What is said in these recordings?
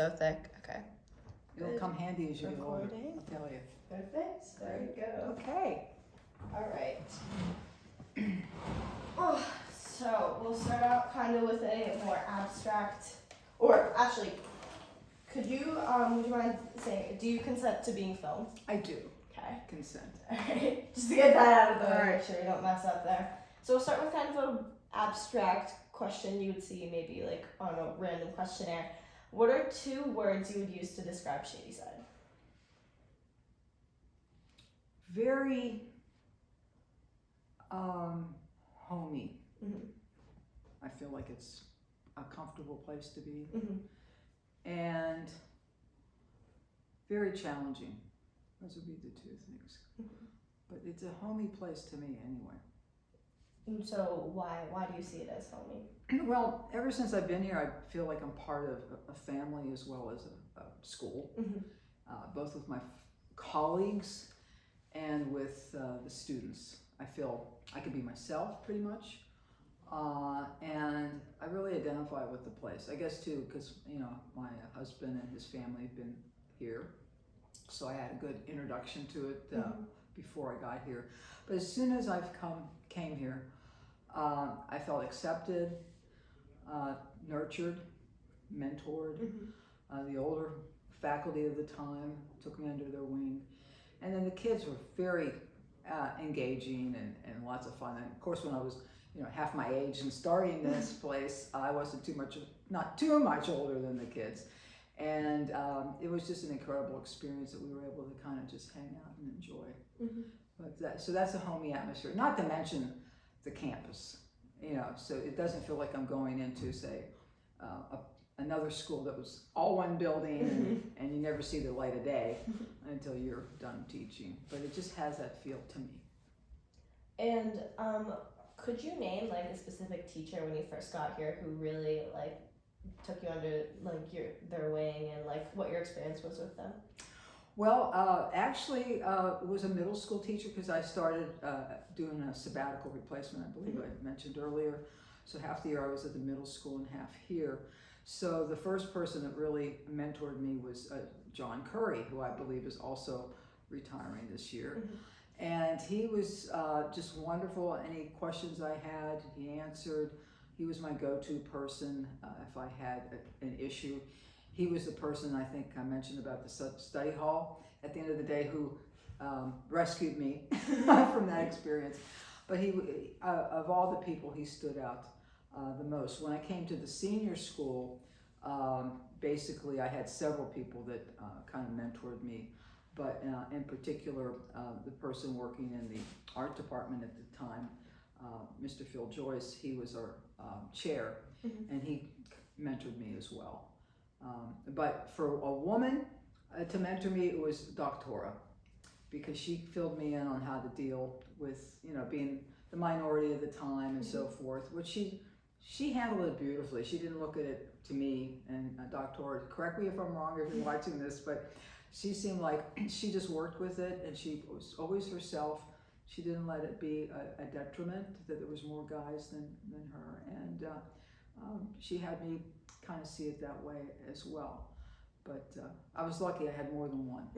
so thick. Okay. It'll come handy as you get older, Recording. I'll tell you. Perfect. There you go. Okay. All right. Oh, so we'll start out kind of with a more abstract, or actually, would you mind saying, do you consent to being filmed? I do. Okay. Consent. All right. Just to get that out of the way, All right. make sure we don't mess up there. So we'll start with kind of an abstract question you would see maybe like on a random questionnaire. What are 2 words you would use to describe Shadyside? Very homey. Mm-hmm. I feel like it's a comfortable place to be. Mm-hmm. And very challenging. Those would be the 2 things. Mm-hmm. But it's a homey place to me anyway. And so why do you see it as homey? Well, ever since I've been here, I feel like I'm part of a family as well as a school, Mm-hmm. both with my colleagues and with the students. I feel I can be myself pretty much, and I really identify with the place. I guess too, because my husband and his family have been here, so I had a good introduction to it before I got here. But as soon as came here, I felt accepted, nurtured, mentored. Mm-hmm. The older faculty of the time took me under their wing, and then the kids were very engaging and lots of fun. And of course, when I was half my age and starting this place, I wasn't not too much older than the kids, and it was just an incredible experience that we were able to kind of just hang out and enjoy. Mm-hmm. But so that's a homey atmosphere. Not to mention the campus, so it doesn't feel like I'm going into, say, another school that was all one building and you never see the light of day until you're done teaching. But it just has that feel to me. And could you name like a specific teacher when you first got here who really like took you under like their wing, and like what your experience was with them? Well, actually, it was a middle school teacher, because I started doing a sabbatical replacement, I believe I mentioned earlier. So half the year I was at the middle school and half here. So the first person that really mentored me was John Curry, who I believe is also retiring this year. Mm-hmm. And he was just wonderful. Any questions I had, he answered. He was my go-to person if I had an issue. He was the person, I think I mentioned about the study hall at the end of the day, who rescued me from that experience. But he, of all the people, he stood out the most. When I came to the senior school, basically I had several people that kind of mentored me. But in particular, the person working in the art department at the time, Mr. Phil Joyce, he was our chair, and he mentored me as well. But for a woman to mentor me, it was Doctora, because she filled me in on how to deal with, being the minority of the time and so forth, which she handled it beautifully. She didn't look at it to me, and Doctora, correct me if I'm wrong if you're watching this, but she seemed like she just worked with it, and she was always herself. She didn't let it be a detriment that there was more guys than her, and she had me kind of see it that way as well. But I was lucky I had more than one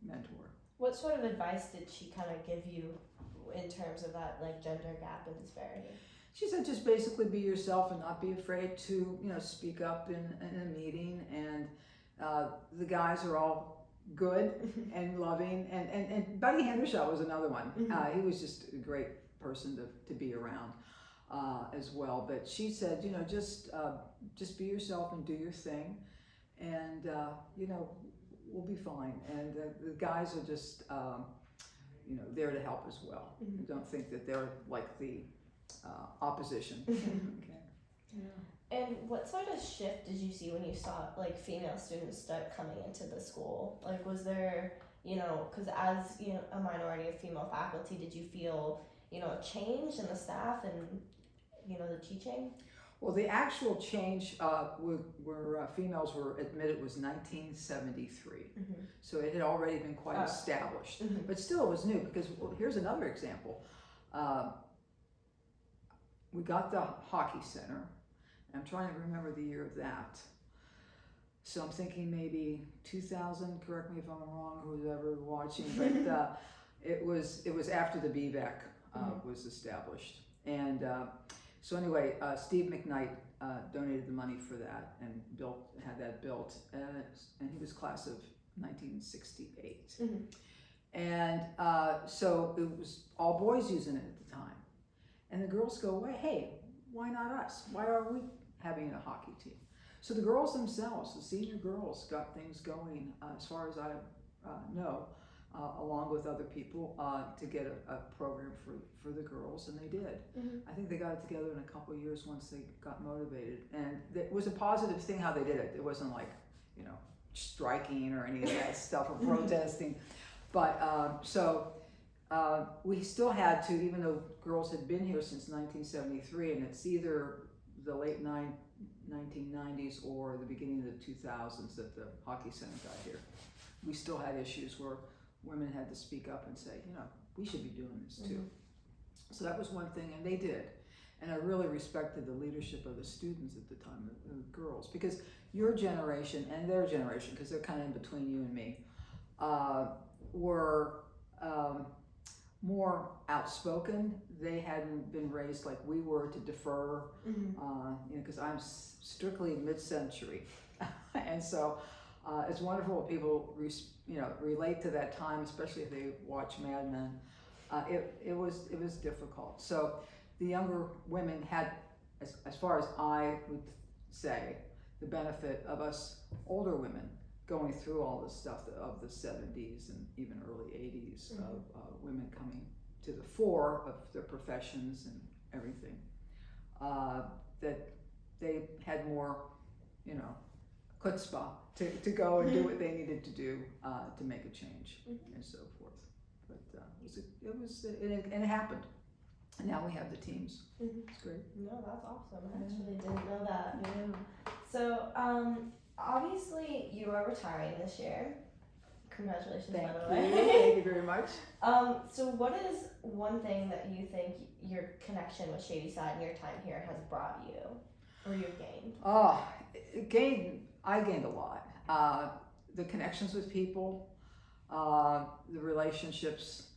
mentor. What sort of advice did she kind of give you in terms of that like gender gap and disparity? She said just basically be yourself and not be afraid to speak up in a meeting, and the guys are all good and loving, and Buddy Hendershot was another one. He was just a great person to be around as well. But she said, just be yourself and do your thing, and we'll be fine. And the guys are just there to help as well. Don't think that they're like the opposition. Okay. Yeah. And what sort of shift did you see when you saw like female students start coming into the school? Like, was there, because as a minority of female faculty, did you feel a change in the staff and the teaching? Well, the actual change where females were admitted was 1973. So it had already been quite established. But still it was new, because here's another example. We got the hockey center. I'm trying to remember the year of that. So I'm thinking maybe 2000. Correct me if I'm wrong, who's ever watching, but it was after the BVAC was established, and so anyway, Steve McKnight donated the money for that and had that built, and he was class of 1968, and so it was all boys using it at the time, and the girls go, "Wait, hey, why not us? Why are we having a hockey team?" So the girls themselves, the senior girls, got things going, as far as I know, along with other people, to get a program for the girls, and they did. I think they got it together in a couple of years once they got motivated, and it was a positive thing how they did it. It wasn't like, striking or any of that stuff or protesting, but we still had to, even though girls had been here since 1973, and it's either the late 1990s or the beginning of the 2000s that the hockey center got here. We still had issues where women had to speak up and say, we should be doing this too. So that was one thing, and they did. And I really respected the leadership of the students at the time, the girls, because your generation and their generation, because they're kind of in between you and me, were more outspoken. They hadn't been raised like we were to defer, because I'm strictly mid-century, and so it's wonderful when people relate to that time, especially if they watch Mad Men. It was difficult. So the younger women had, as far as I would say, the benefit of us older women going through all this stuff of the 70s and even early 80s of women coming to the fore of their professions and everything. That they had more, chutzpah to go and do what they needed to do to make a change and so forth. But it happened. And now we have the teams. It's great. No, that's awesome. I actually didn't know that. Yeah. So, obviously, you are retiring this year. Congratulations, by the way. Thank you very much. So what is one thing that you think your connection with Shadyside and your time here has brought you, or you've gained? I gained a lot. The connections with people, the relationships.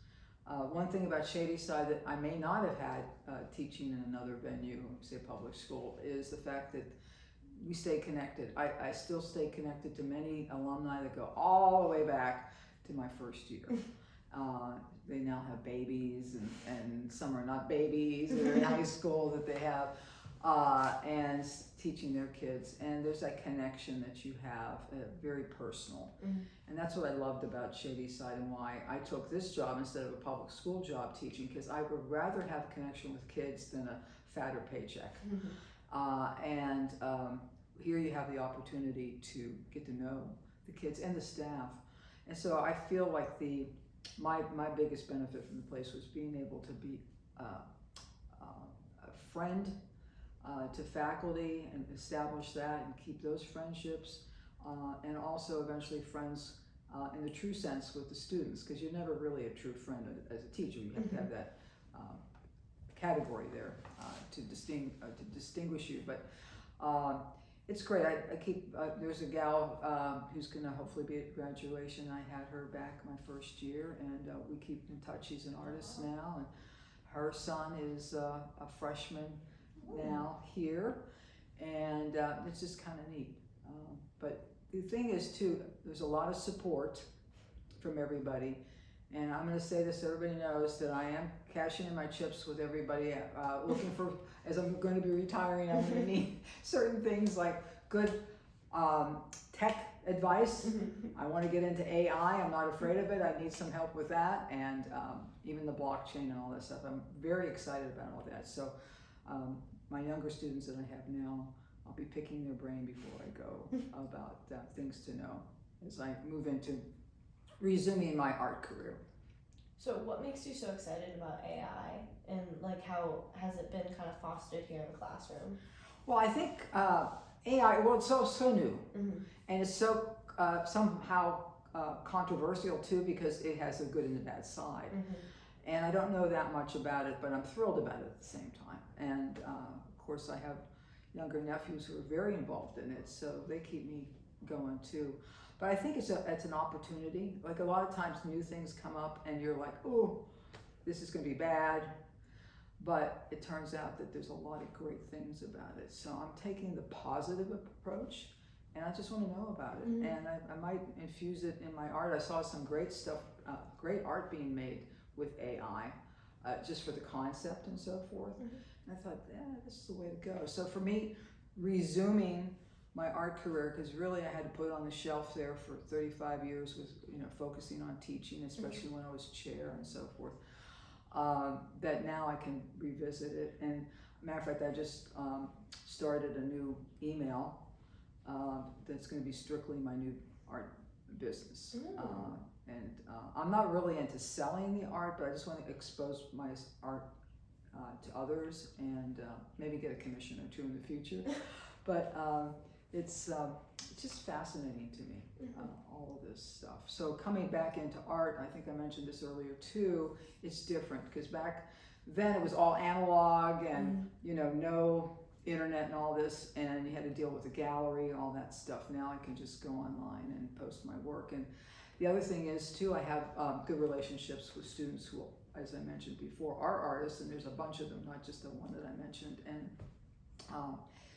One thing about Shadyside that I may not have had teaching in another venue, say public school, is the fact that we stay connected. I still stay connected to many alumni that go all the way back to my first year. They now have babies, and some are not babies. They're in high school that they have, and teaching their kids. And there's that connection that you have, very personal. And that's what I loved about Shadyside and why I took this job instead of a public school job teaching, because I would rather have a connection with kids than a fatter paycheck. And here you have the opportunity to get to know the kids and the staff. And so I feel like my biggest benefit from the place was being able to be a friend to faculty and establish that and keep those friendships, and also eventually friends in the true sense with the students, because you're never really a true friend as a teacher. You have to have that category there to distinguish you. But it's great. I keep there's a gal who's going to hopefully be at graduation. I had her back my first year, and we keep in touch. She's an artist now, and her son is a freshman now here, and it's just kind of neat. But the thing is too, there's a lot of support from everybody. And I'm going to say this so everybody knows that I am cashing in my chips with everybody, looking for, as I'm going to be retiring, I'm going to need certain things like good tech advice. I want to get into AI. I'm not afraid of it. I need some help with that, and even the blockchain and all that stuff. I'm very excited about all that. So my younger students that I have now, I'll be picking their brain before I go about things to know as I move into resuming my art career. So what makes you so excited about AI, and like how has it been kind of fostered here in the classroom? Well, I think AI, well, it's so new, and it's so somehow controversial too, because it has a good and a bad side. And I don't know that much about it, but I'm thrilled about it at the same time. And of course I have younger nephews who are very involved in it, so they keep me going too. But I think it's an opportunity. Like a lot of times new things come up and you're like, oh, this is going to be bad. But it turns out that there's a lot of great things about it. So I'm taking the positive approach, and I just want to know about it. And I might infuse it in my art. I saw some great stuff, great art being made with AI, just for the concept and so forth. And I thought, yeah, this is the way to go. So for me, resuming my art career, because really I had to put it on the shelf there for 35 years with, focusing on teaching, especially when I was chair and so forth. That now I can revisit it. And matter of fact, I just started a new email that's going to be strictly my new art business. And I'm not really into selling the art, but I just want to expose my art to others and maybe get a commission or two in the future. But it's just fascinating to me, all of this stuff. So coming back into art, I think I mentioned this earlier too, it's different because back then it was all analog and no internet and all this, and you had to deal with the gallery and all that stuff. Now I can just go online and post my work. And the other thing is too, I have good relationships with students who, as I mentioned before, are artists, and there's a bunch of them, not just the one that I mentioned. And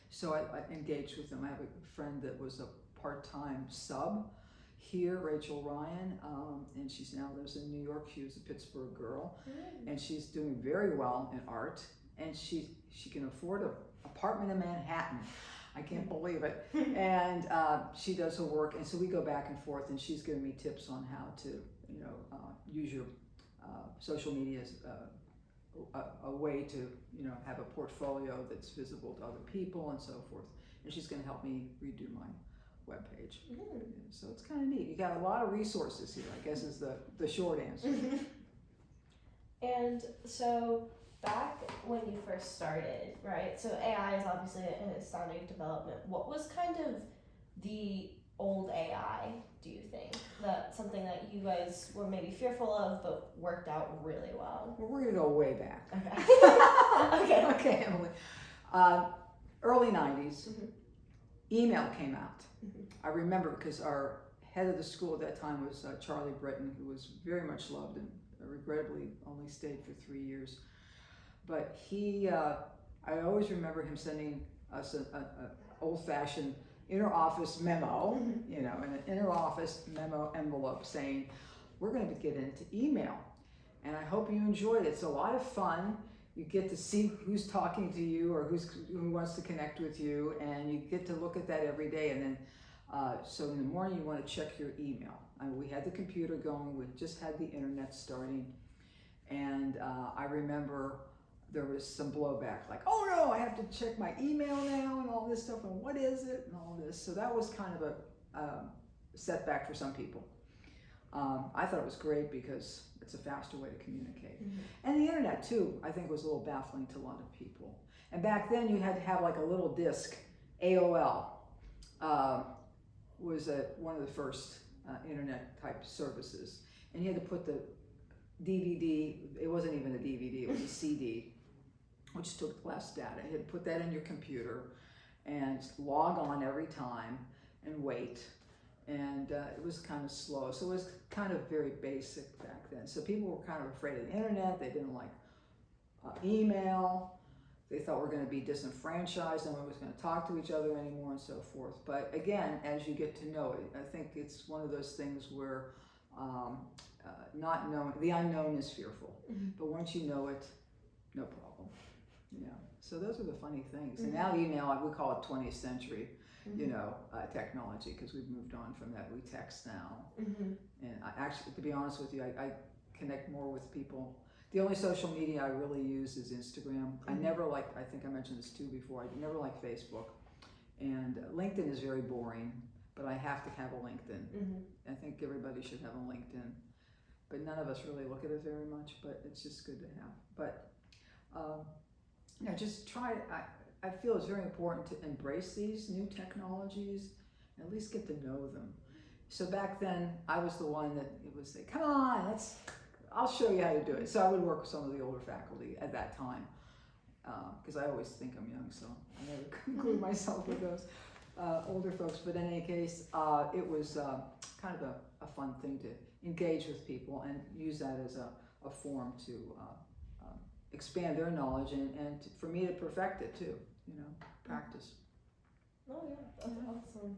so I engaged with them. I have a friend that was a part-time sub here, Rachel Ryan, and she's now lives in New York. She was a Pittsburgh girl, and she's doing very well in art, and she can afford an apartment in Manhattan. I can't believe it. And she does her work, and so we go back and forth, and she's giving me tips on how to, use your social media as a way to, have a portfolio that's visible to other people and so forth. And she's going to help me redo my webpage. So it's kind of neat. You got a lot of resources here, I guess, is the short answer. And so back when you first started, right? So AI is obviously in its starting development. What was kind of the old AI, do you think? That something that you guys were maybe fearful of but worked out really well? Well, we're going to go way back. Okay. Okay, Emily. Early 90s, email came out. I remember because our head of the school at that time was Charlie Britton, who was very much loved and regrettably only stayed for 3 years. But I always remember him sending us an old-fashioned inter-office memo, in an inter-office memo envelope saying, we're going to get into email. And I hope you enjoyed it. It's a lot of fun. You get to see who's talking to you or who wants to connect with you, and you get to look at that every day. And then, so in the morning you want to check your email. We had the computer going. We just had the internet starting. And I remember there was some blowback, like, oh no, I have to check my email now and all this stuff, and what is it and all this. So that was kind of a setback for some people. I thought it was great because it's a faster way to communicate. And the internet too, I think, was a little baffling to a lot of people. And back then you had to have like a little disc. AOL was one of the first internet type services. And you had to put the DVD, it wasn't even a DVD, it was a CD, which took less data. You had to put that in your computer and log on every time and wait. And it was kind of slow. So it was kind of very basic back then. So people were kind of afraid of the internet. They didn't like email. They thought we're going to be disenfranchised and we was going to talk to each other anymore and so forth. But again, as you get to know it, I think it's one of those things where not knowing, the unknown is fearful. But once you know it, no problem. So those are the funny things. And now email, we call it 20th century. Technology, because we've moved on from that. We text now. And I actually, to be honest with you, I connect more with people. The only social media I really use is Instagram. I never liked, I think I mentioned this too before, I never liked Facebook. And LinkedIn is very boring, but I have to have a LinkedIn. I think everybody should have a LinkedIn. But none of us really look at it very much, but it's just good to have. But, just try it. I feel it's very important to embrace these new technologies and at least get to know them. So back then, I was the one that would say, come on, I'll show you how to do it. So I would work with some of the older faculty at that time, because I always think I'm young, so I never include myself with those. older folks. But in any case, it was kind of a fun thing to engage with people and use that as a form to expand their knowledge and for me to perfect it too, practice. Oh yeah, that's awesome.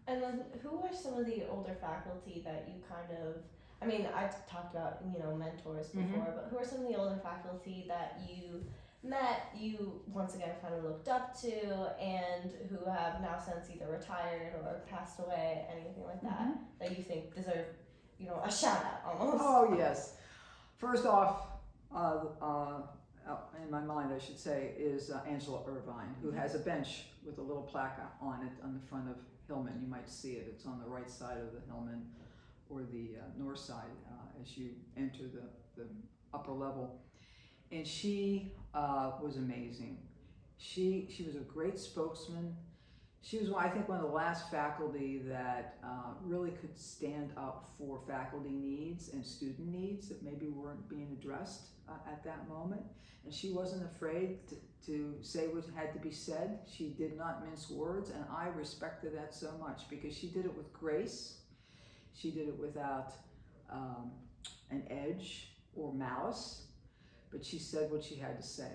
And then who are some of the older faculty that you kind of, I mean, I talked about, mentors before, but who are some of the older faculty that you met, you once again kind of looked up to, and who have now since either retired or passed away, anything like that, that you think deserve, a shout out almost? Oh yes. First off, in my mind I should say, is Angela Irvine, who has a bench with a little plaque on it on the front of Hillman. You might see it. It's on the right side of the Hillman or the north side as you enter the upper level. And she was amazing. She was a great spokesman. She was, I think, one of the last faculty that really could stand up for faculty needs and student needs that maybe weren't being addressed at that moment. And she wasn't afraid to say what had to be said. She did not mince words, and I respected that so much because she did it with grace. She did it without an edge or malice, but she said what she had to say.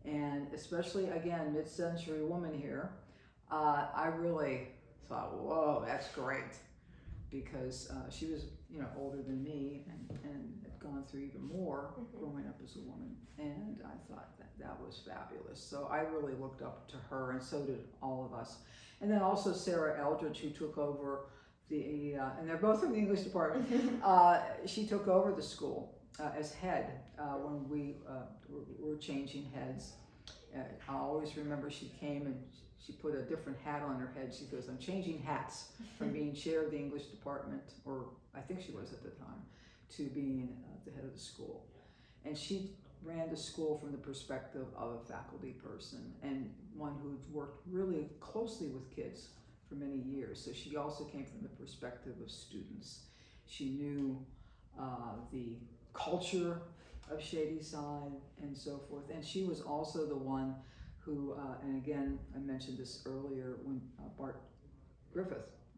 And especially, again, mid-century woman here, I really thought, whoa, that's great, because she was, older than me and had gone through even more growing up as a woman, and I thought that was fabulous. So I really looked up to her, and so did all of us. And then also Sarah Eldridge, who took over and they're both from the English department. She took over the school as head when we were changing heads. I always remember she came and she put a different hat on her head. She goes, I'm changing hats from being chair of the English department, or I think she was at the time, to being the head of the school. And she ran the school from the perspective of a faculty person and one who'd worked really closely with kids for many years. So she also came from the perspective of students. She knew the culture of Shadyside and so forth. And she was also the one who, and again, I mentioned this earlier, when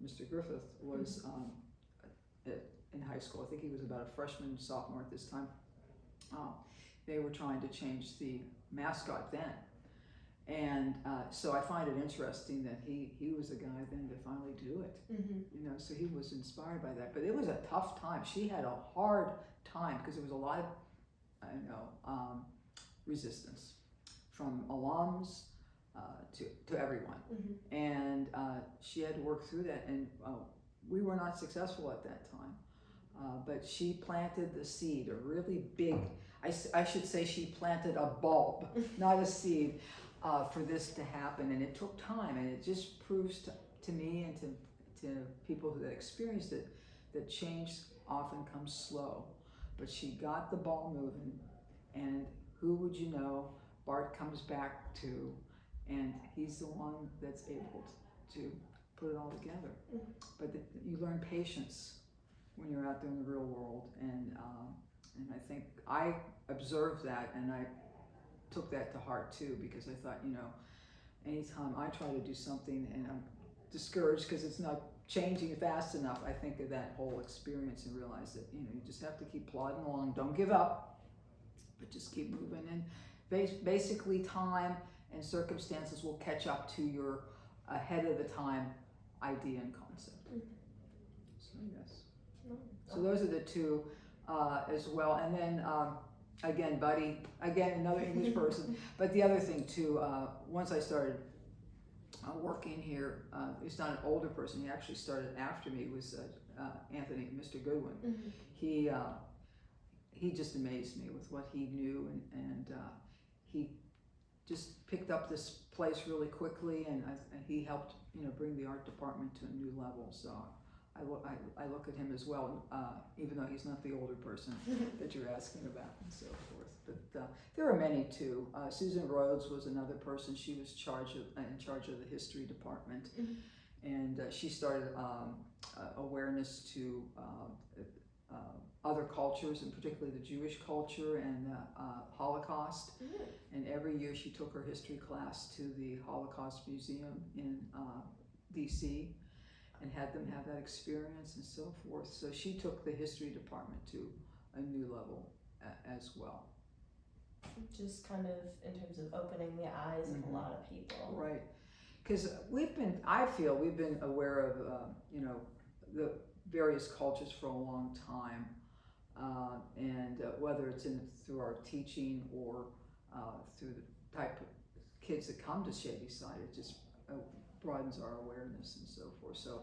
Mr. Griffith was in high school. I think he was about a freshman, sophomore at this time. They were trying to change the mascot then. And so I find it interesting that he was the guy then to finally do it. So he was inspired by that. But it was a tough time. She had a hard time because there was a lot of, resistance from alums to everyone. And she had to work through that. And we were not successful at that time. But she planted the seed, a really big, I should say she planted a bulb, not a seed, for this to happen. And it took time, and it just proves to me and to people who had experienced it that change often comes slow. But she got the ball moving, and who would you know, Bart comes back to, and he's the one that's able to put it all together. But you learn patience when you're out there in the real world, and I think I observed that, and I took that to heart too, because I thought, anytime I try to do something and I'm discouraged because it's not changing fast enough, I think of that whole experience and realize that, you just have to keep plodding along. Don't give up, but just keep moving. And basically time and circumstances will catch up to your ahead of the time idea and concept. So yes. So those are the two as well. And then again, Buddy, another English person. But the other thing too, once I started working here, he's not an older person, he actually started after me, was Anthony, Mr. Goodwin. He just amazed me with what he knew, and he just picked up this place really quickly, and he helped bring the art department to a new level. So I look at him as well, even though he's not the older person that you're asking about and so forth. But there are many too. Susan Rhodes was another person. She was in charge of the history department, and she started awareness to other cultures, and particularly the Jewish culture and the Holocaust. And every year she took her history class to the Holocaust Museum in DC and had them have that experience and so forth. So she took the history department to a new level as well. Just kind of in terms of opening the eyes of a lot of people. Right. Because I feel we've been aware of, the various cultures for a long time. And whether it's through our teaching or through the type of kids that come to Shadyside, it just broadens our awareness and so forth. So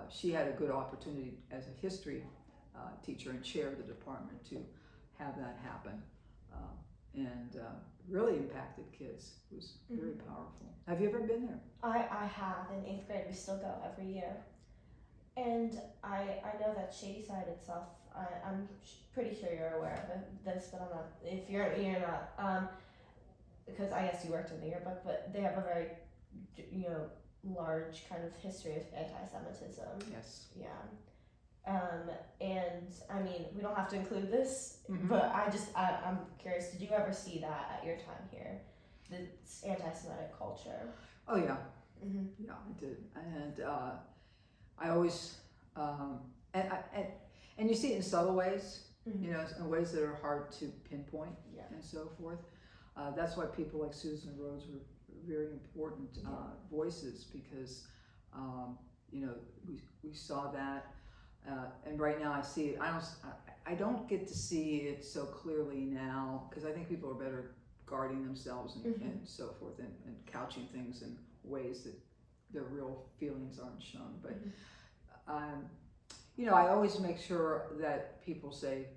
she had a good opportunity as a history teacher and chair of the department to have that happen, and really impacted kids. It was very powerful. Have you ever been there? I have. In 8th grade, we still go every year. And I know that Shadyside itself, I'm pretty sure you're aware of this, but I'm not. If you're not, because I guess you worked in the yearbook, but they have a very, large kind of history of anti-Semitism. Yes. Yeah. And I mean, we don't have to include this, but I'm curious. Did you ever see that at your time here? This anti-Semitic culture. Oh yeah. Yeah, I did, and I always, and you see it in subtle ways, in ways that are hard to pinpoint, and so forth. That's why people like Susan Rhodes were very important voices, because we saw that, and right now I see it. I don't get to see it so clearly now, because I think people are better guarding themselves and so forth, and couching things in ways that their real feelings aren't shown. But I always make sure that people say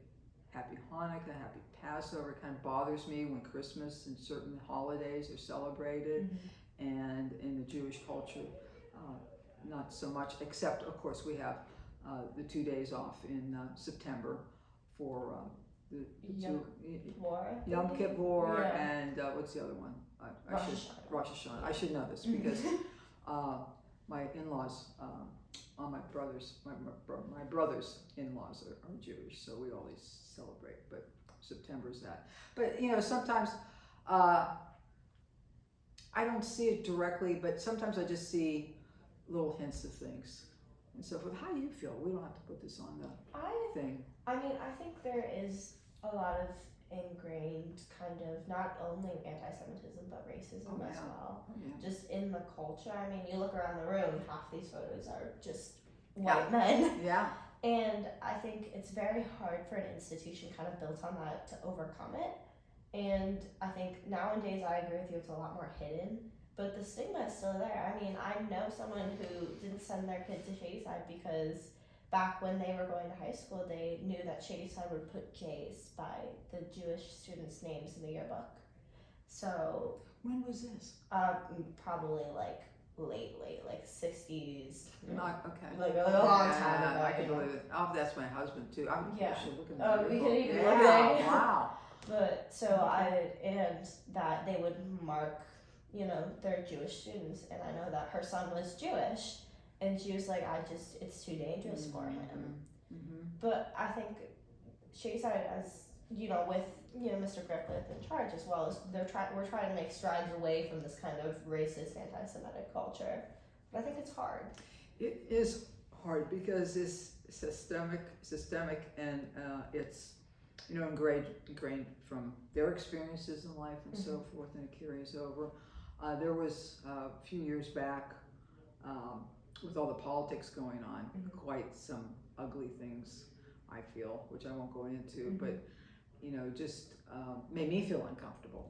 Happy Hanukkah, Happy Passover. It kind of bothers me when Christmas and certain holidays are celebrated, and in the Jewish culture, not so much, except of course we have the 2 days off in September for the Yom Kippur, and what's the other one? Rosh Hashanah. I should know this because my in-laws, my brother's in-laws are Jewish, so we always celebrate. But September's that. But sometimes I don't see it directly, but sometimes I just see little hints of things and so forth. How do you feel? We don't have to put this on the thing. I mean, I think there is a lot of ingrained kind of not only anti-Semitism but racism as well. Just in the culture. I mean, you look around the room, half these photos are just white men. Yeah. And I think it's very hard for an institution kind of built on that to overcome it. And I think nowadays, I agree with you, it's a lot more hidden, but the stigma is still there. I mean, I know someone who didn't send their kid to Shadyside because back when they were going to high school, they knew that Shadyside would put J's by the Jewish students' names in the yearbook. So when was this? Probably like late, like 60s. Not okay. Like a long time ago. I can believe it. Oh, that's my husband too. I should look at the Oh, we yearbook. can even look there. Wow. But so and that they would mark, their Jewish students, and I know that her son was Jewish, and she was like, it's too dangerous for him. But I think Shadyside, as with Mr. Griffith in charge as well, as we're trying to make strides away from this kind of racist, anti-Semitic culture. But I think it's hard. It is hard because it's systemic, and it's ingrained from their experiences in life and so forth, and it carries over. There was a few years back, with all the politics going on, quite some ugly things, I feel, which I won't go into, but just made me feel uncomfortable.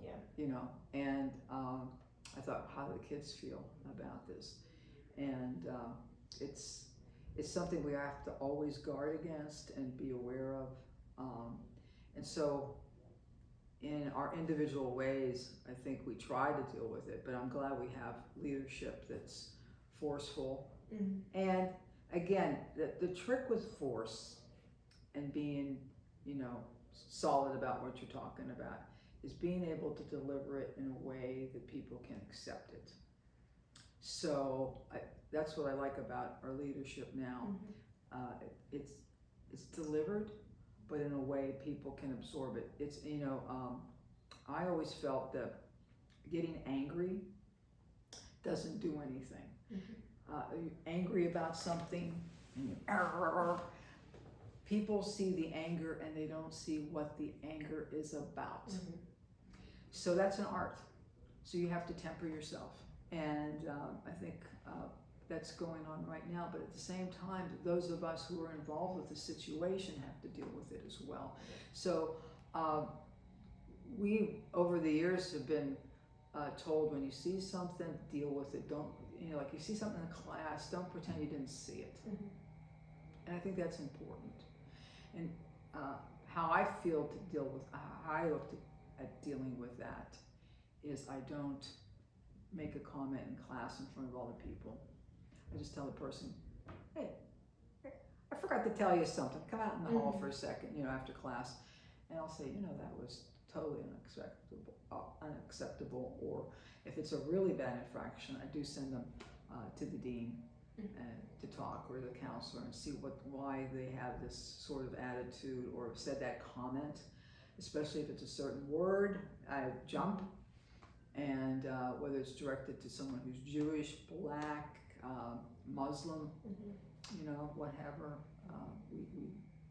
And I thought, how do the kids feel about this? And it's something we have to always guard against and be aware of. And so in our individual ways, I think we try to deal with it, but I'm glad we have leadership that's forceful. And again, the trick with force and being, solid about what you're talking about is being able to deliver it in a way that people can accept it. So that's what I like about our leadership now. It's delivered, but in a way people can absorb it. It's, I always felt that getting angry doesn't do anything. Are you angry about something? And you, people see the anger and they don't see what the anger is about. Mm-hmm. So that's an art. So you have to temper yourself. And I think that's going on right now. But at the same time, those of us who are involved with the situation have to deal with it as well. So we, over the years, have been told when you see something, deal with it. Don't, like you see something in class, don't pretend you didn't see it. Mm-hmm. And I think that's important. And how I feel to deal with, how I look at dealing with that is I don't make a comment in class in front of all the people. I just tell the person, hey, I forgot to tell you something. Come out in the hall for a second, after class. And I'll say, that was totally unacceptable. Or if it's a really bad infraction, I do send them to the dean to talk, or the counselor, and see why they have this sort of attitude or said that comment. Especially if it's a certain word, I jump. And whether it's directed to someone who's Jewish, Black, Muslim, whatever, we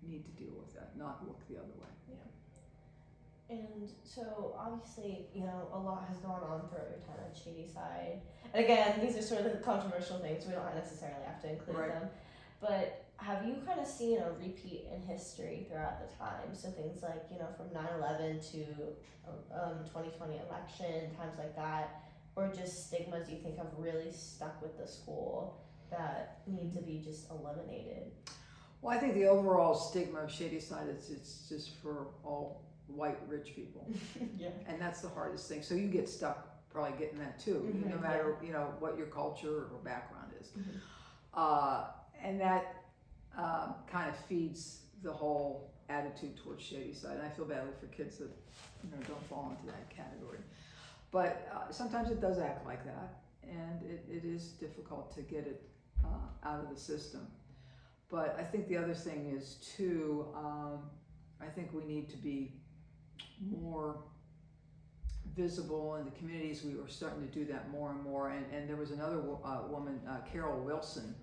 need to deal with that, not look the other way. Yeah. And so obviously, a lot has gone on throughout your time at Shadyside. And again, these are sort of the controversial things. We don't necessarily have to include them. But have you kind of seen a repeat in history throughout the time? So things like, from 9/11 to 2020 election, times like that, or just stigmas you think have really stuck with the school that need to be just eliminated? Well, I think the overall stigma of Shadyside is it's just for all white rich people. Yeah. And that's the hardest thing. So you get stuck probably getting that too, no matter what your culture or background is. And that kind of feeds the whole attitude towards Shadyside. And I feel badly for kids that don't fall into that category. But sometimes it does act like that, and it is difficult to get it out of the system. But I think the other thing is too, I think we need to be more visible in the communities. We were starting to do that more and more. And there was another woman, Carol Wilson,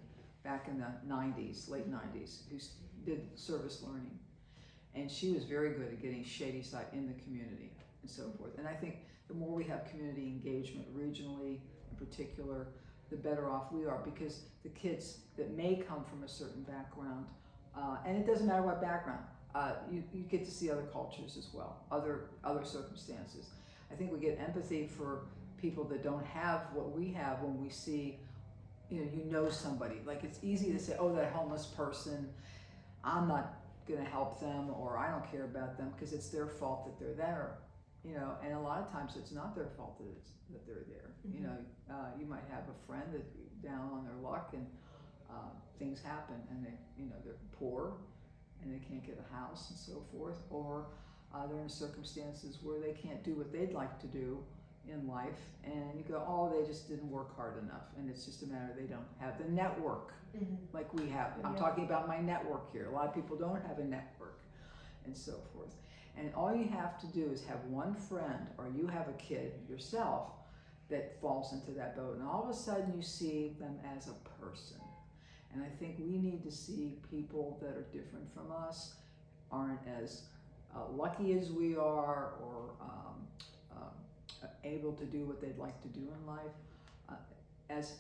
back in the 90s, late 90s, who did service learning. And she was very good at getting Shadyside in the community and so forth. And I think the more we have community engagement regionally in particular, the better off we are, because the kids that may come from a certain background, and it doesn't matter what background, you get to see other cultures as well, other circumstances. I think we get empathy for people that don't have what we have when we see, somebody. Like, it's easy to say, oh, that homeless person, I'm not gonna help them, or I don't care about them because it's their fault that they're there. And a lot of times it's not their fault that they're there. You might have a friend that's down on their luck, and things happen, and they're poor and they can't get a house and so forth, or they're in circumstances where they can't do what they'd like to do in life, and you go, oh, they just didn't work hard enough, and it's just a matter they don't have the network like we have. I'm talking about my network here. A lot of people don't have a network and so forth. And all you have to do is have one friend, or you have a kid yourself that falls into that boat, and all of a sudden you see them as a person. And I think we need to see people that are different from us, aren't as lucky as we are, or able to do what they'd like to do in life, as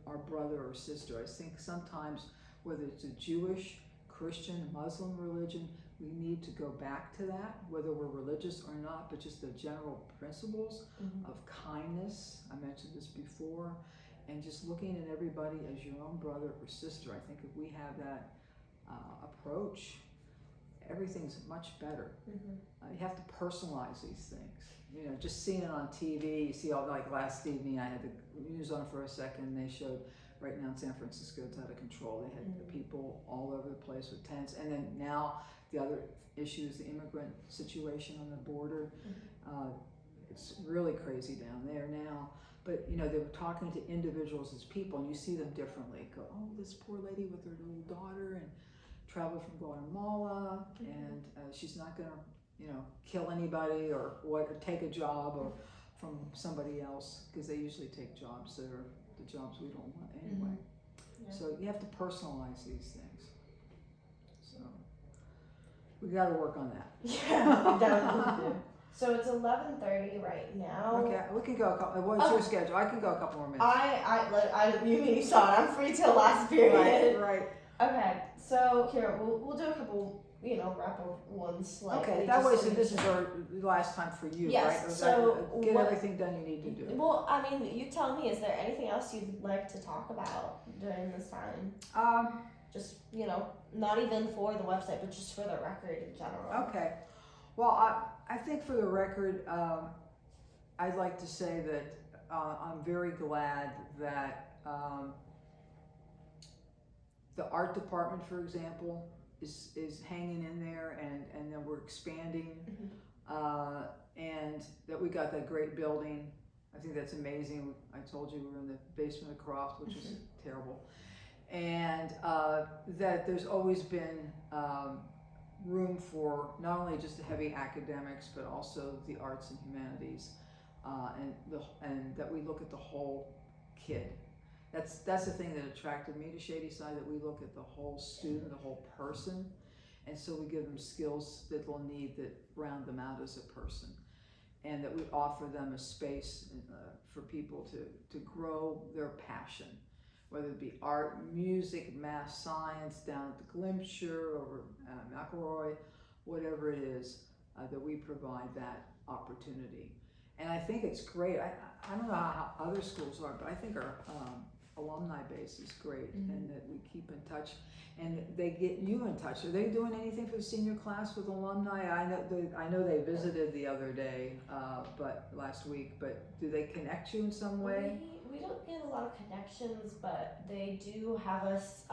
our brother or sister. I think sometimes, whether it's a Jewish, Christian, Muslim religion, we need to go back to that, whether we're religious or not, but just the general principles of kindness. I mentioned this before, and just looking at everybody as your own brother or sister. I think if we have that approach, everything's much better. You have to personalize these things. Just seeing it on TV, you see all, like last evening, I had the news on for a second, and they showed right now in San Francisco, it's out of control. They had the people all over the place with tents. And then now the other issue is the immigrant situation on the border. It's really crazy down there now. But they were talking to individuals as people, and you see them differently. Go, oh, this poor lady with her little daughter, and traveled from Guatemala, and she's not gonna, kill anybody or take a job or from somebody else, because they usually take jobs that are the jobs we don't want anyway. Yeah. So you have to personalize these things. So we got to work on that. Yeah, we definitely do. So it's 11:30 right now. Okay, we can go. What's your schedule? I can go a couple more minutes. You mean you saw it? I'm free till last period. Right. Okay, so here we'll do a couple, wrap up ones slightly. Okay, that way, so this is our last time for you, Yes, right? so get what- everything done you need to do. Well, I mean, you tell me. Is there anything else you'd like to talk about during this time? Just not even for the website, but just for the record in general. Okay. Well, I think for the record, I'd like to say that I'm very glad that the art department, for example, is hanging in there, and then we're expanding, and that we got that great building. I think that's amazing. I told you we were in the basement of Croft, which is terrible, and that there's always been room for not only just the heavy academics, but also the arts and humanities, and that we look at the whole kid. That's the thing that attracted me to Shady Side, that we look at the whole student, the whole person, and so we give them skills that they'll need that round them out as a person, and that we offer them a space for people to grow their passion, whether it be art, music, math, science, down at the Glimpture, over McElroy, whatever it is, that we provide that opportunity. And I think it's great. I don't know how other schools are, but I think our alumni base is great, and that we keep in touch, and they get you in touch. Are they doing anything for the senior class with alumni? I know they visited the other day, but last week. But do they connect you in some way? We don't get a lot of connections, but they do have us.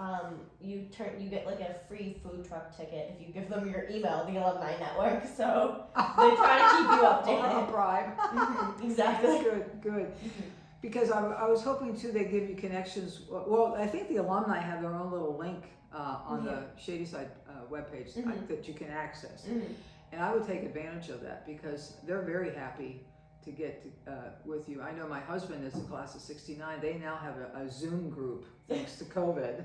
You get like a free food truck ticket if you give them your email, the alumni network. So they try to keep you updated. A bribe. Exactly. Good. Because I was hoping too they give you connections. Well, I think the alumni have their own little link on the Shady Side webpage that you can access, and I would take advantage of that because they're very happy to get with you. I know my husband is the class of '69. They now have a Zoom group thanks to COVID.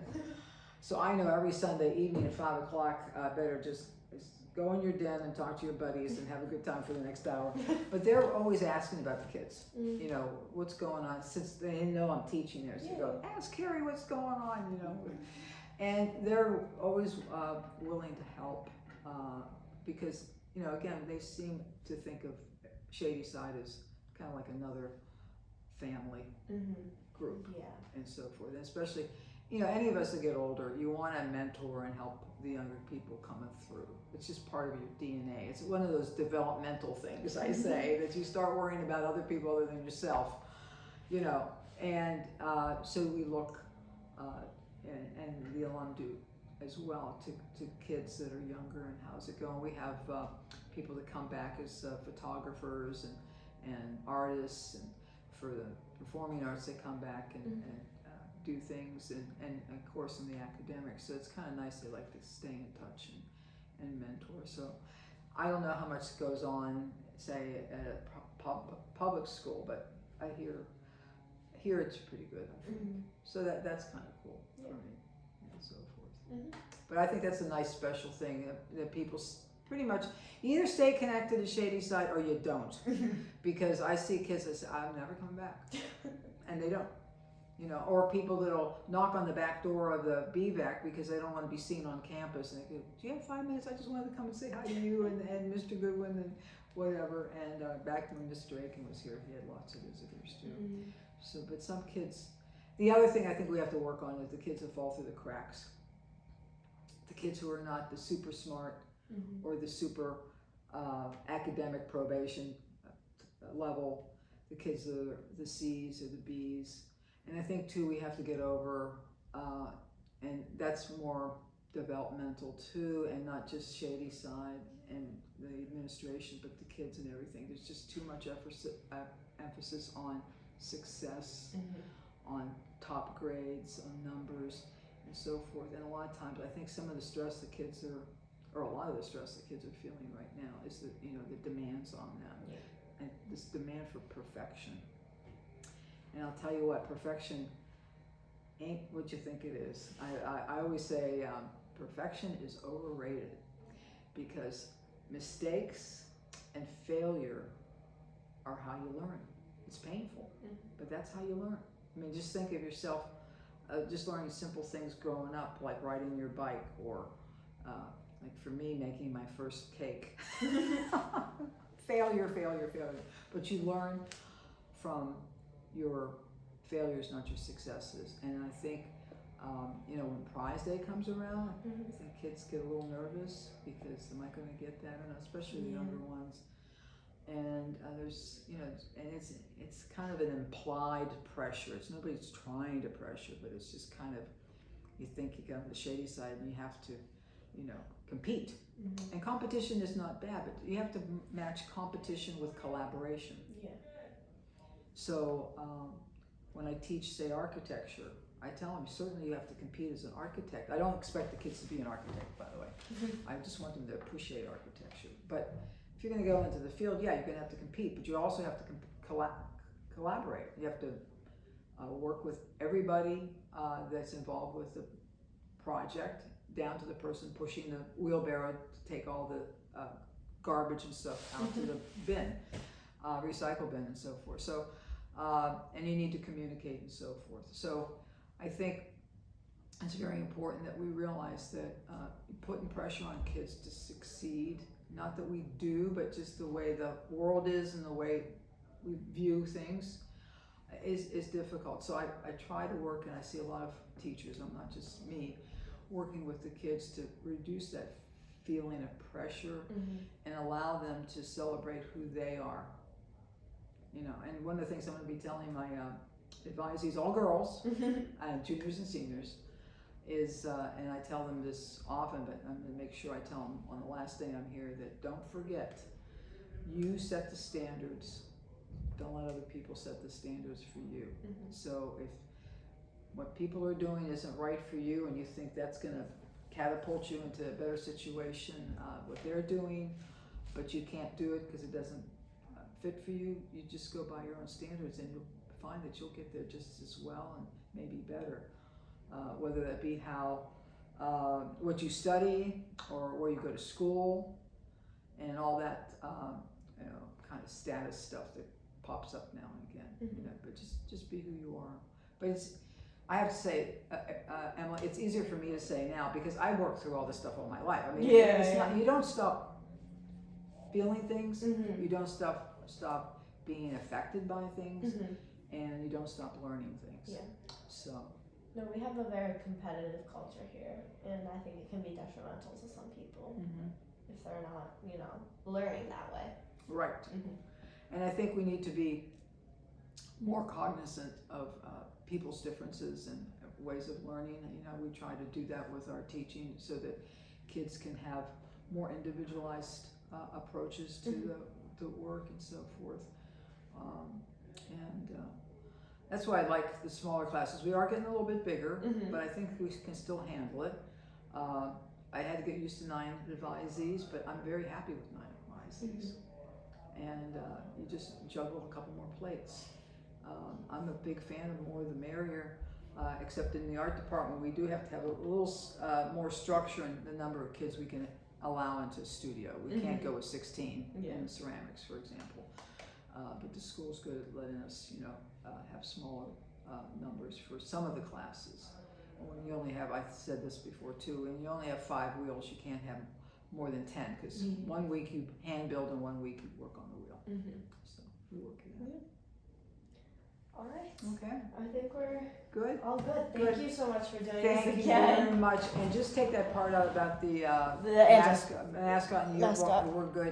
So I know every Sunday evening at 5 o'clock, better just go in your den and talk to your buddies and have a good time for the next hour. But they're always asking about the kids. What's going on, since they know I'm teaching there. So you go, ask Carrie what's going on, And they're always willing to help because, again, they seem to think of Shady Side as kind of like another family group and so forth. And especially, any of us that get older, you want to mentor and help the younger people coming through. It's just part of your DNA. It's one of those developmental things, I say, that you start worrying about other people other than yourself, and so we look, and the alum do as well, to kids that are younger and how's it going. We have people that come back as photographers and artists, and for the performing arts they come back and do things, and of course in the academics. So it's kind of nice. They like to stay in touch and mentor. So I don't know how much goes on, say, at a public school, but I hear it's pretty good, I think. So that's kind of cool for me, and so forth. But I think that's a nice special thing that people pretty much either stay connected to Shady Side or you don't. Because I see kids that say, I'm never coming back. And they don't. Or people that'll knock on the back door of the BVAC because they don't want to be seen on campus, and they go, do you have 5 minutes? I just wanted to come and say hi to you and Mr. Goodwin and whatever. And back when Mr. Aiken was here, he had lots of visitors too. So, but some kids, the other thing I think we have to work on is the kids that fall through the cracks. The kids who are not the super smart or the super academic probation level, the kids that are the C's or the B's. And I think too we have to get over, and that's more developmental too, and not just Shady Side and the administration, but the kids and everything. There's just too much emphasis on success, on top grades, on numbers, and so forth. And a lot of times I think some of the stress the kids or a lot of the stress the kids are feeling right now is the demands on them, and this demand for perfection. And I'll tell you what, perfection ain't what you think it is. I always say perfection is overrated, because mistakes and failure are how you learn. It's painful, but that's how you learn. I mean, just think of yourself just learning simple things growing up, like riding your bike, or like for me, making my first cake. Failure. But you learn from your failures, not your successes. And I think, when prize day comes around, I think kids get a little nervous because am I going to get that or not, especially the younger ones. And there's, and it's kind of an implied pressure. It's nobody's trying to pressure, but it's just kind of, you think you go on the shady side and you have to, compete. And competition is not bad, but you have to match competition with collaboration. Yeah. So when I teach, say, architecture, I tell them certainly you have to compete as an architect. I don't expect the kids to be an architect, by the way. I just want them to appreciate architecture. But if you're going to go into the field, you're going to have to compete, but you also have to collaborate. You have to work with everybody that's involved with the project, down to the person pushing the wheelbarrow to take all the garbage and stuff out to the bin, recycle bin and so forth. So, and you need to communicate and so forth. So I think it's very important that we realize that putting pressure on kids to succeed, not that we do, but just the way the world is and the way we view things is difficult. So I try to work, and I see a lot of teachers, I'm not just me, working with the kids to reduce that feeling of pressure and allow them to celebrate who they are. And one of the things I'm going to be telling my advisees, all girls, juniors and seniors, is, and I tell them this often, but I'm going to make sure I tell them on the last day I'm here, that don't forget, you set the standards. Don't let other people set the standards for you. So if what people are doing isn't right for you and you think that's going to catapult you into a better situation, what they're doing, but you can't do it because it doesn't fit for you, you just go by your own standards and you'll find that you'll get there just as well and maybe better. Whether that be how, what you study or where you go to school and all that, kind of status stuff that pops up now and again, but just be who you are. But I have to say, Emma, it's easier for me to say now because I worked through all this stuff all my life. I mean, you don't stop feeling things, you don't stop being affected by things, and you don't stop learning things. Yeah. So. No, we have a very competitive culture here, and I think it can be detrimental to some people if they're not, learning that way. Right. And I think we need to be more cognizant of people's differences and ways of learning. We try to do that with our teaching so that kids can have more individualized approaches to the work and so forth. That's why I like the smaller classes. We are getting a little bit bigger, but I think we can still handle it. I had to get used to 9 advisees, but I'm very happy with 9 advisees. And you just juggle a couple more plates. I'm a big fan of more the merrier, except in the art department we do have to have a little more structure in the number of kids we can allow into a studio. We can't go with 16 in ceramics, for example. But the school's good at letting us, have smaller numbers for some of the classes. When you only have, I said this before too, when you only have 5 wheels, you can't have more than 10 because one week you hand build and one week you work on the wheel. So we work it out. All right. Okay. I think we're good. All good. Thank you so much for doing this Thank you again. very much. And just take that part out about the mascot. And mascot. we're good.